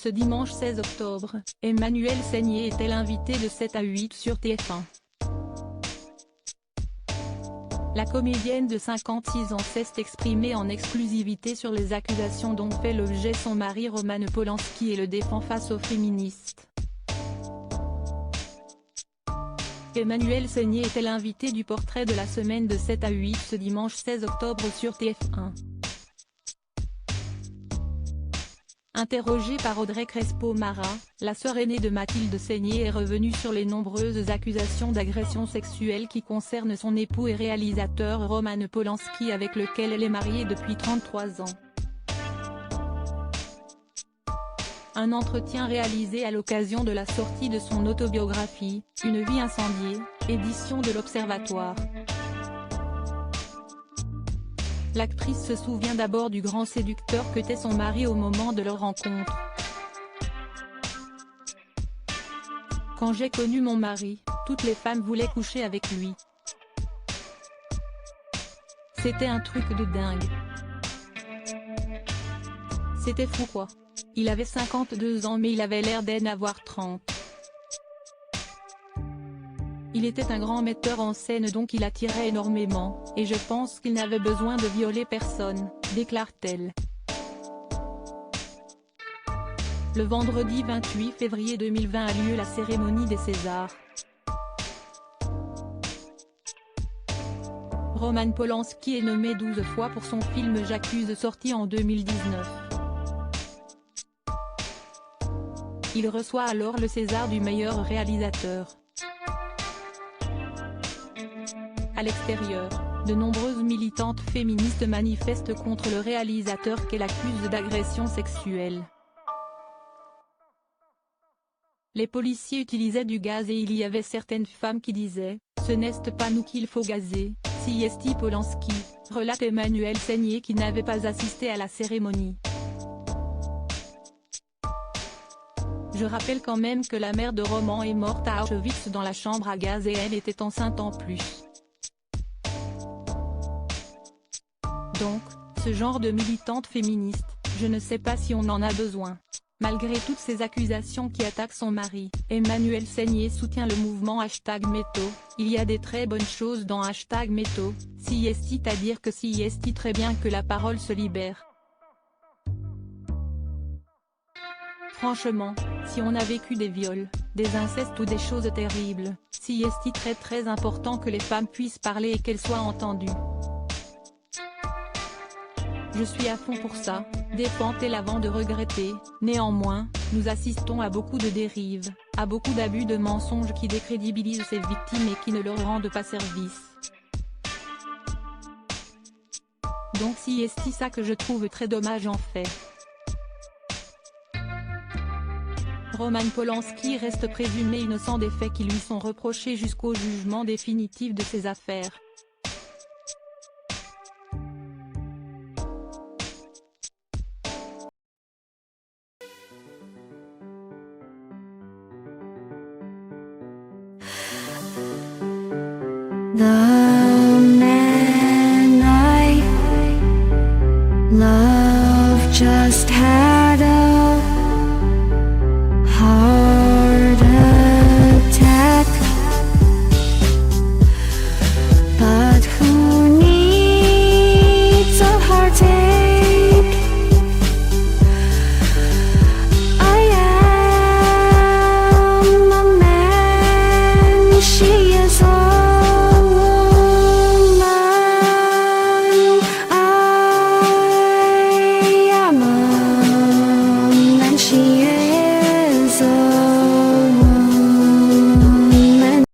Ce dimanche 16 octobre, Emmanuelle Seigner était l'invitée de 7 à 8 sur TF1. La comédienne de 56 ans s'est exprimée en exclusivité sur les accusations dont fait l'objet son mari Roman Polanski et le défend face aux féministes. Emmanuelle Seigner était l'invitée du portrait de la semaine de 7 à 8 ce dimanche 16 octobre sur TF1. Interrogée par Audrey Crespo-Mara, la sœur aînée de Mathilde Seigner est revenue sur les nombreuses accusations d'agression sexuelle qui concernent son époux et réalisateur Roman Polanski avec lequel elle est mariée depuis 33 ans. Un entretien réalisé à l'occasion de la sortie de son autobiographie, Une vie incendiée, édition de l'Observatoire. L'actrice se souvient d'abord du grand séducteur qu'était son mari au moment de leur rencontre. Quand j'ai connu mon mari, toutes les femmes voulaient coucher avec lui. C'était un truc de dingue. C'était fou quoi. Il avait 52 ans mais il avait l'air d'en avoir 30. Il était un grand metteur en scène donc il attirait énormément, et je pense qu'il n'avait besoin de violer personne, déclare-t-elle. Le vendredi 28 février 2020 a lieu la cérémonie des Césars. Roman Polanski est nommé 12 fois pour son film J'accuse sorti en 2019. Il reçoit alors le César du meilleur réalisateur. À l'extérieur, de nombreuses militantes féministes manifestent contre le réalisateur qu'elle accuse d'agression sexuelle. Les policiers utilisaient du gaz et il y avait certaines femmes qui disaient « Ce n'est pas nous qu'il faut gazer, si est Polanski », relate Emmanuelle Seigner qui n'avait pas assisté à la cérémonie. Je rappelle quand même que la mère de Roman est morte à Auschwitz dans la chambre à gaz et elle était enceinte en plus. Donc, ce genre de militante féministe, je ne sais pas si on en a besoin. Malgré toutes ces accusations qui attaquent son mari, Emmanuelle Seigner soutient le mouvement #Méto, il y a des très bonnes choses dans #Méto, si est à dire que si est très bien que la parole se libère. Franchement, si on a vécu des viols, des incestes ou des choses terribles, si est très important que les femmes puissent parler et qu'elles soient entendues. Je suis à fond pour ça, défend-elle avant de regretter. Néanmoins, nous assistons à beaucoup de dérives, à beaucoup d'abus de mensonges qui décrédibilisent ces victimes et qui ne leur rendent pas service. Donc si est ça que je trouve très dommage en fait. Roman Polanski reste présumé innocent des faits qui lui sont reprochés jusqu'au jugement définitif de ses affaires. 나